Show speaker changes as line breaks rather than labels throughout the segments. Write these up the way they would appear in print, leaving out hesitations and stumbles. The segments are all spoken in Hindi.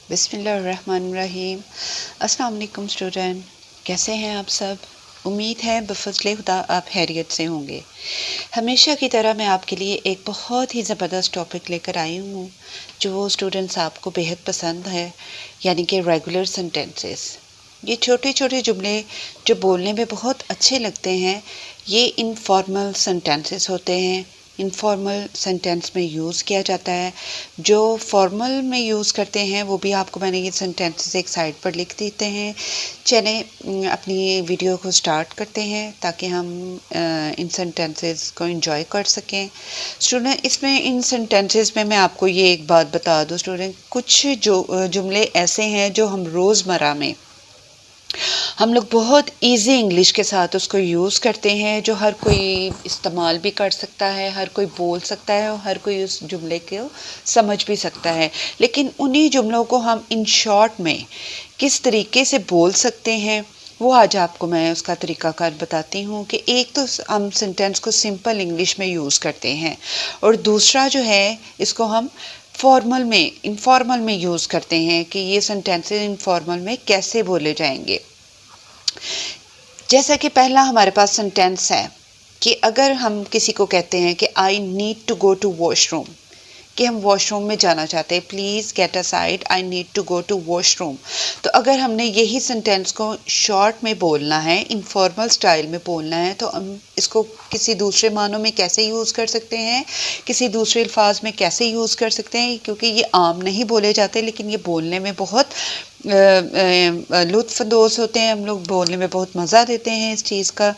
बिस्मिल्लाहिर्रहमानिर्रहीम। अस्सलाम वालेकुम स्टूडेंट, कैसे हैं आप सब? उम्मीद है बफज़्ल खुदा आप खैरियत से होंगे। हमेशा की तरह मैं आपके लिए एक बहुत ही ज़बरदस्त टॉपिक लेकर आई हूँ जो स्टूडेंट्स आपको बेहद पसंद है, यानी कि रेगुलर सेंटेंसेस। ये छोटे छोटे जुमले जो बोलने में बहुत अच्छे लगते हैं, ये इनफॉर्मल सेंटेंसेस होते हैं। इनफॉर्मल सेंटेंस में यूज़ किया जाता है। जो फॉर्मल में यूज़ करते हैं वो भी आपको मैंने ये सेंटेंसेस एक साइड पर लिख देते हैं। चलें अपनी वीडियो को स्टार्ट करते हैं ताकि हम इन सेंटेंसेस को एंजॉय कर सकें। स्टूडेंट, इसमें इन सेंटेंसेस में मैं आपको ये एक बात बता दूं स्टूडेंट, कुछ जो जुमले ऐसे हैं जो हम रोज़मर्रा में हम लोग बहुत इजी इंग्लिश के साथ उसको यूज़ करते हैं, जो हर कोई इस्तेमाल भी कर सकता है, हर कोई बोल सकता है और हर कोई उस जुमले को समझ भी सकता है। लेकिन उन्हीं जुमलों को हम इन शॉर्ट में किस तरीके से बोल सकते हैं वो आज आपको मैं उसका तरीकाकार बताती हूँ। कि एक तो हम सेंटेंस को सिंपल इंग्लिश में यूज़ करते हैं और दूसरा जो है इसको हम फॉर्मल में इनफॉर्मल में यूज़ करते हैं कि ये सेंटेंसेस इनफॉर्मल में कैसे बोले जाएंगे। जैसा कि पहला हमारे पास सेंटेंस है कि अगर हम किसी को कहते हैं कि I need to go to washroom, कि हम वॉशरूम में जाना चाहते हैं, please get aside, I need to go to washroom. तो अगर हमने यही सेंटेंस को शॉर्ट में बोलना है, इनफॉर्मल स्टाइल में बोलना है, तो हम इसको किसी दूसरे मानों में कैसे यूज़ कर सकते हैं, किसी दूसरे अल्फाज में कैसे यूज़ कर सकते हैं, क्योंकि ये आम नहीं बोले जाते लेकिन ये बोलने में बहुत लुत्फ़अंदोज़ होते हैं। हम लोग बोलने में बहुत मज़ा देते हैं इस चीज़ का।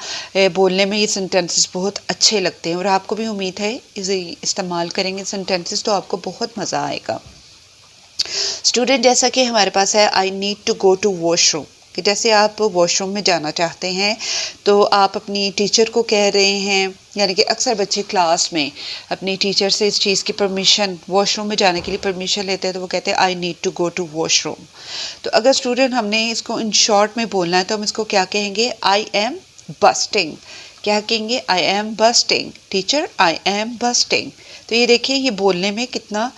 बोलने में ये सेंटेंसेस बहुत अच्छे लगते हैं और आपको भी उम्मीद है इसे इस्तेमाल करेंगे सेंटेंसेस तो आपको बहुत मज़ा आएगा। स्टूडेंट, जैसा कि हमारे पास है I need to go to washroom, कि जैसे आप वॉशरूम में जाना चाहते हैं तो आप अपनी टीचर को कह रहे हैं, यानी कि अक्सर बच्चे क्लास में अपनी टीचर से इस चीज़ की परमिशन, वॉशरूम में जाने के लिए परमिशन लेते हैं, तो वो कहते हैं I need to go to washroom. तो अगर स्टूडेंट हमने इसको इन शॉर्ट में बोलना है तो हम इसको क्या कहेंगे? I am busting. क्या कहेंगे? I am busting. Teacher, I am busting. तो ये देखिए, ये बोलने में कितना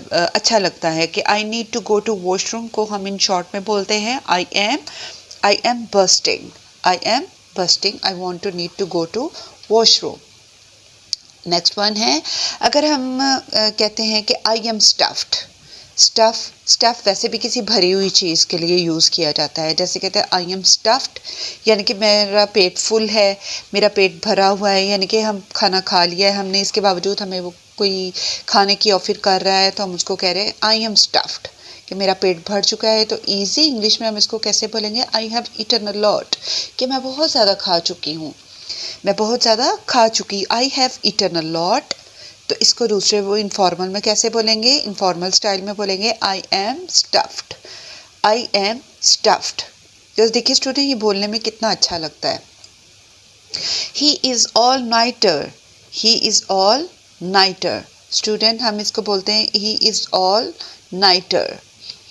अच्छा लगता है कि I need to go to washroom को हम इन शॉर्ट में बोलते हैं I am busting, I am busting, I want to need to go to washroom. Next one है, अगर हम कहते हैं कि आई एम स्टफ्ड। स्टफ वैसे भी किसी भरी हुई चीज़ के लिए यूज़ किया जाता है। जैसे कहते हैं आई एम स्टफ्ड, यानी कि मेरा पेट फुल है, मेरा पेट भरा हुआ है, यानी कि हम खाना खा लिया है हमने, इसके बावजूद हमें वो कोई खाने की ऑफ़र कर रहा है तो हम उसको कह रहे हैं आई एम स्टफ्ड, कि मेरा पेट भर चुका है। तो ईजी इंग्लिश में हम इसको कैसे बोलेंगे? I have eaten a lot, कि मैं बहुत ज़्यादा खा चुकी हूँ, मैं बहुत ज़्यादा खा चुकी, I have eaten a lot. तो इसको दूसरे वो इनफॉर्मल में कैसे बोलेंगे? इनफॉर्मल स्टाइल में बोलेंगे I am stuffed, I am stuffed. तो देखिए स्टूडेंट, ये बोलने में कितना अच्छा लगता है। He is all nighter, he is all nighter. Student, हम इसको बोलते हैं he is all nighter,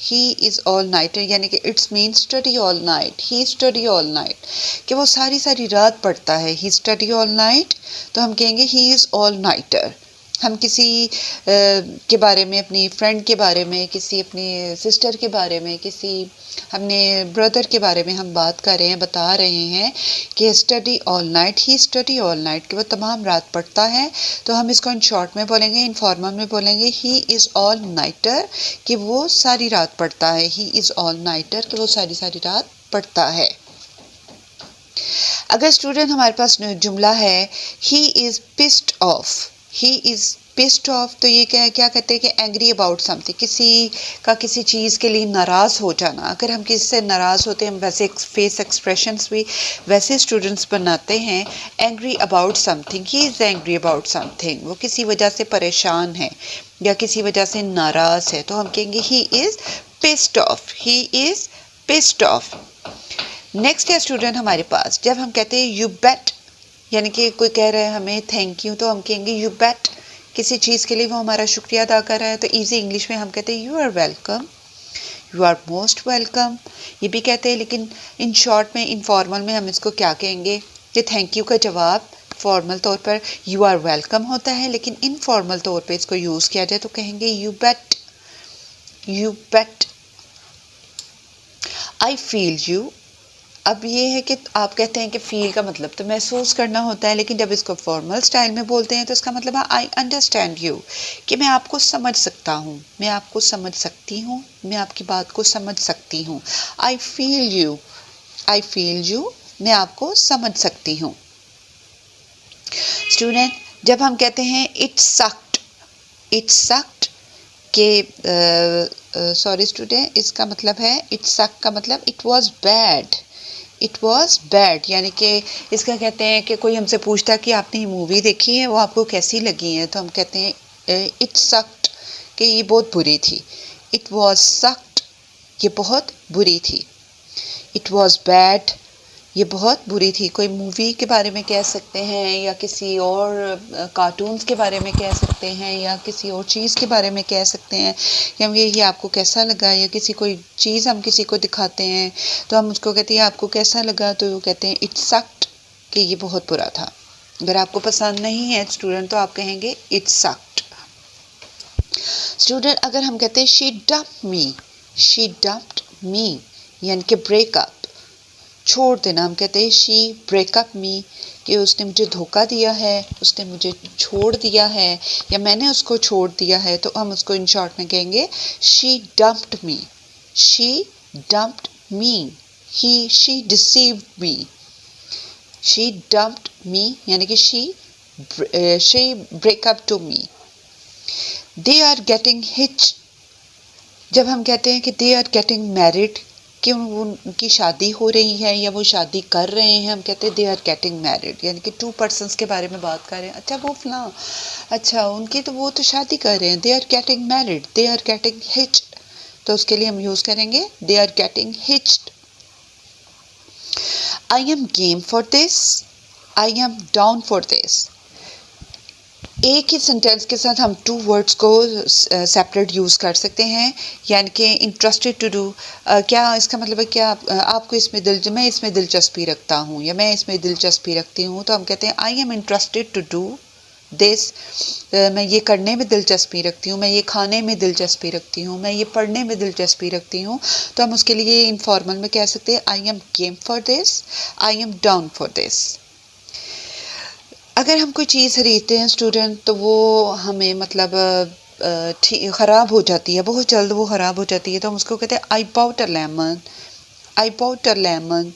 he is all nighter, यानी कि it's mean study all night, he study all night, कि वो सारी सारी रात पढ़ता है। ही स्टडी ऑल नाइट, तो हम कहेंगे ही इज़ ऑल नाइटर। हम किसी के बारे में, अपनी फ्रेंड के बारे में, किसी अपनी सिस्टर के बारे में, किसी हमने ब्रदर के बारे में हम बात कर रहे हैं, बता रहे हैं कि study all night, he study all night, कि वो तमाम रात पढ़ता है। तो हम इसको इन शॉर्ट में बोलेंगे, इनफॉर्मल में बोलेंगे ही इज़ ऑल नाइटर, कि वो सारी रात पढ़ता है। ही इज़ ऑल नाइटर, कि वो सारी सारी रात पढ़ता है। अगर स्टूडेंट हमारे पास जुमला है he is pissed off, he is pissed off, तो ये क्या कहते हैं कि एंग्री अबाउट समथिंग, किसी का किसी चीज़ के लिए नाराज़ हो जाना। अगर हम किसी से नाराज़ होते हैं, हम वैसे फेस एक्सप्रेशंस भी वैसे स्टूडेंट्स बनाते हैं, angry about something, he is angry about something, वो किसी वजह से परेशान है या किसी वजह से नाराज़ है, तो हम कहेंगे he is pissed off, he is pissed off. Next है स्टूडेंट हमारे पास, जब हम कहते हैं यू बेट, यानी कि कोई कह रहा है हमें थैंक यू, तो हम कहेंगे यू बेट, किसी चीज़ के लिए वो हमारा शुक्रिया अदा कर रहा है। तो इजी इंग्लिश में हम कहते हैं you are welcome, you are most welcome, ये भी कहते हैं। लेकिन इन शॉर्ट में, इनफॉर्मल में हम इसको क्या कहेंगे कि थैंक यू का जवाब फॉर्मल तौर पर यू आर वेलकम होता है, लेकिन इनफॉर्मल तौर पर इसको यूज़ किया जाए तो कहेंगे you bet, you bet, I feel you. अब ये है कि आप कहते हैं कि फील का मतलब तो महसूस करना होता है, लेकिन जब इसको फॉर्मल स्टाइल में बोलते हैं तो इसका मतलब है आई अंडरस्टैंड यू, कि मैं आपको समझ सकता हूँ, मैं आपको समझ सकती हूँ, मैं आपकी बात को समझ सकती हूँ। आई feel you, I feel you, मैं आपको समझ सकती हूँ। स्टूडेंट, जब हम कहते हैं इट सक्ड, इट सक्ड के सॉरी स्टूडेंट, इसका मतलब है इट सक का मतलब it was bad, it was bad, यानी कि इसका कहते हैं कि कोई हमसे पूछता कि आपने ये मूवी देखी है, वो आपको कैसी लगी है, तो हम कहते हैं इट सक्ड, कि ये बहुत बुरी थी। इट वॉज सक्ड, ये बहुत बुरी थी। इट वॉज बैड, ये बहुत बुरी थी। कोई मूवी के बारे में कह सकते हैं, या किसी और कार्टून्स के बारे में कह सकते हैं, या किसी और चीज़ के बारे में कह सकते हैं कि हम ये आपको कैसा लगा, या किसी कोई चीज़ हम किसी को दिखाते हैं तो हम उसको कहते हैं आपको कैसा लगा, तो वो कहते हैं इट सक्ड, कि ये बहुत बुरा था। अगर आपको पसंद नहीं है स्टूडेंट तो आप कहेंगे इट सक्ड। स्टूडेंट, अगर हम कहते हैं she dumped me, she dumped me, यानी कि ब्रेकअप, छोड़ देना, हम कहते हैं शी ब्रेकअप मी, कि उसने मुझे धोखा दिया है, उसने मुझे छोड़ दिया है, या मैंने उसको छोड़ दिया है, तो हम उसको इन शॉर्ट में कहेंगे she dumped me, she dumped me, he she deceived me, she dumped me, यानी कि she breakup to me. They are getting hitch, जब हम कहते हैं कि दे आर गेटिंग मैरिड, कि उनकी शादी हो रही है या वो शादी कर रहे हैं, हम कहते हैं दे आर गेटिंग मैरिड, यानी कि टू पर्सन्स के बारे में बात कर रहे हैं। अच्छा वो फलां, अच्छा उनकी तो वो तो शादी कर रहे हैं, they are getting married, they are getting hitched, तो उसके लिए हम यूज़ करेंगे they are getting hitched. I am game for this, I am down for this. एक ही सेंटेंस के साथ हम टू वर्ड्स को सेपरेट यूज़ कर सकते हैं, यानी कि इंटरेस्टेड टू डू, क्या इसका मतलब है क्या आपको इसमें मैं इसमें दिलचस्पी रखता हूँ, या मैं इसमें दिलचस्पी रखती हूँ, तो हम कहते हैं I am interested to do this, मैं ये करने में दिलचस्पी रखती हूँ, मैं ये खाने में दिलचस्पी रखती हूँ, मैं ये पढ़ने में दिलचस्पी रखती हूँ, तो हम उसके लिए इनफॉर्मल में कह सकते हैं I am game for this, I am down for this. अगर हम कोई चीज़ खरीदते हैं स्टूडेंट, तो वो हमें मतलब ख़राब हो जाती है, बहुत जल्द वो ख़राब हो जाती है, तो हम उसको कहते हैं I bought a lemon, I bought a lemon,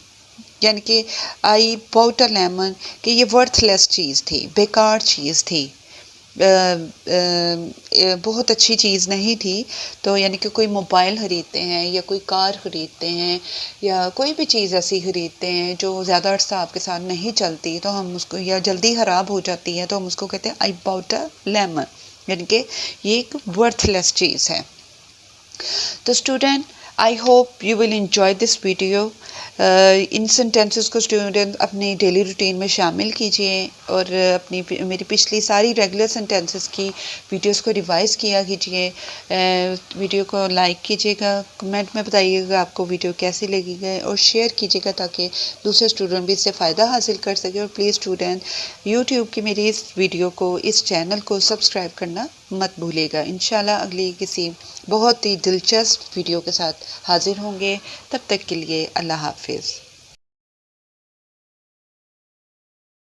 यानी कि आई बॉट अ लेमन, कि ये वर्थलेस चीज़ थी, बेकार चीज़ थी, बहुत अच्छी चीज़ नहीं थी। तो यानी कि कोई मोबाइल ख़रीदते हैं, या कोई कार ख़रीदते हैं, या कोई भी चीज़ ऐसी ख़रीदते हैं जो ज़्यादा अर्सा आपके साथ नहीं चलती, तो हम उसको, या जल्दी ख़राब हो जाती है, तो हम उसको कहते हैं आई बॉट अ लेमन, यानी कि ये एक वर्थलेस चीज़ है। तो student, I hope you will enjoy this video. In sentences को स्टूडेंट अपनी डेली रूटीन में शामिल कीजिए, और अपनी मेरी पिछली सारी रेगुलर सेंटेंसेस की वीडियोस को रिवाइज़ किया कीजिए। वीडियो को लाइक कीजिएगा, कमेंट में बताइएगा आपको वीडियो कैसी लगी है, और शेयर कीजिएगा ताकि दूसरे स्टूडेंट भी इससे फ़ायदा हासिल कर सके। और प्लीज़ स्टूडेंट, यूट्यूब की मेरी इस वीडियो को, इस चैनल को सब्सक्राइब करना मत भूलिएगा। इंशाल्लाह अगली किसी बहुत ही दिलचस्प वीडियो के साथ हाजिर होंगे। तब तक के लिए अल्लाह हाफिज़।